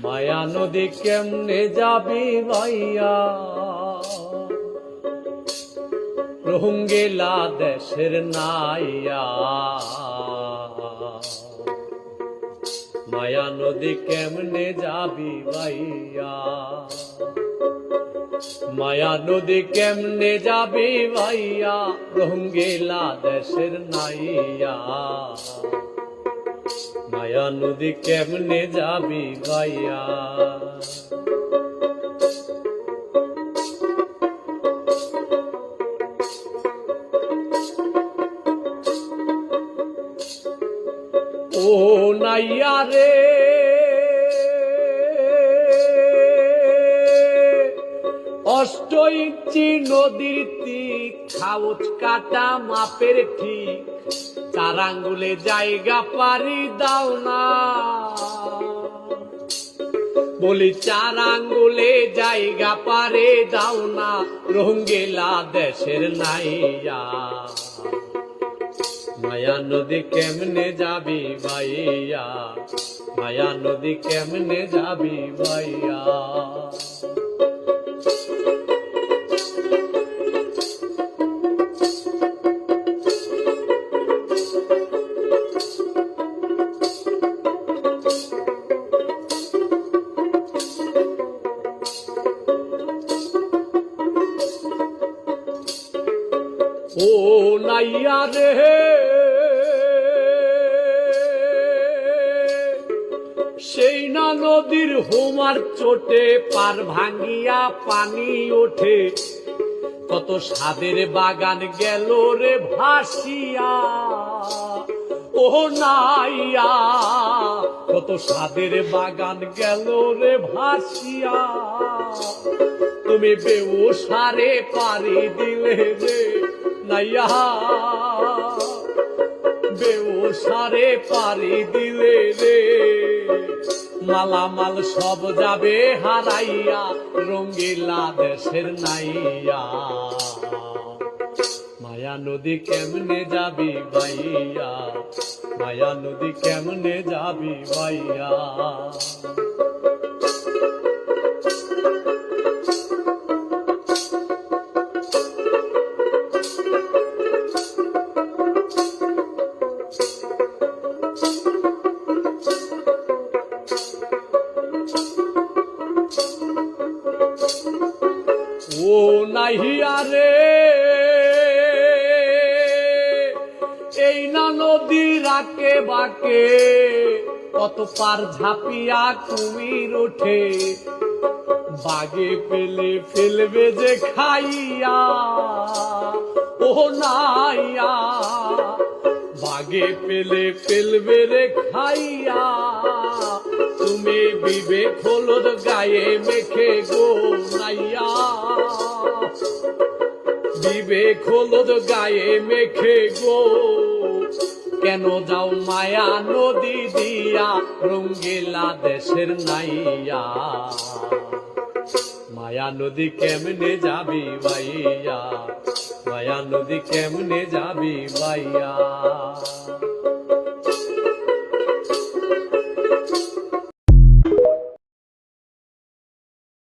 মায়া নদী কেমনে যাবি ভাইয়া, রোহিঙ্গা দেশের নাইয়া। মায়া নদী কেমনে যাবি ভাইয়া, মায়া নদী কেমনে যাবি ভাইয়া, রোহিঙ্গা দেশের নাইয়া। মায়া নদী কেমনে যাবি ভাইয়া। ও নাইয়া রে অষ্ট ইঞ্চি নদীর তীর, খাউচ কাটা মাপের ঠিক, 4 আঙ্গুলে জায়গা পারি দাও না। বলি 4 আঙ্গুলে জায়গা পারে দাও না, রোহিঙ্গা দেশের নাইয়া। মায়া নদী কেমনে যাবি ভাইয়া, মায়া নদী কেমনে যাবি ভাইয়া। ও নাইয়া রে সেই না নদীর হোমার চোটে, পার ভাঙ্গিয়া পানি ওঠে, কত সাদের বাগান গেল রে ভাসিয়া। ও নাইয়া কত সাদের বাগান গেল রে ভাসিয়া। তুমি বেউসারে পারি দিলে রে নাইয়া, বেউসারে পারি দিলে রে। মালামাল সব যাবে হারাইয়া, রোহিঙ্গা দেশের নাইয়া। মায়া নদী কেমনে যাবি ভাইয়া, মায়া নদী কেমনে যাবি ভাইয়া। ও নাইয়া রে এই না নদী রাকে বাকে, কত পার ঝাঁপিয়া কুমির ওঠে, বাগে পেলে ফেলবে যে খাইয়া। ও নাইয়া বাগে পেলে ফেলবে রে খাইয়া। তুমি বিবেক হলুদ গায়ে মেখে গো নাইয়া, বিবেক হলুদ গায়ে মেখে গো, কেন যাও মায়া নদী দিয়া, রোহিঙ্গা দেশের নাইয়া। মায়া নদী কেমনে যাবি ভাইয়া, মায়া নদী কেমনে যাবি ভাইয়া।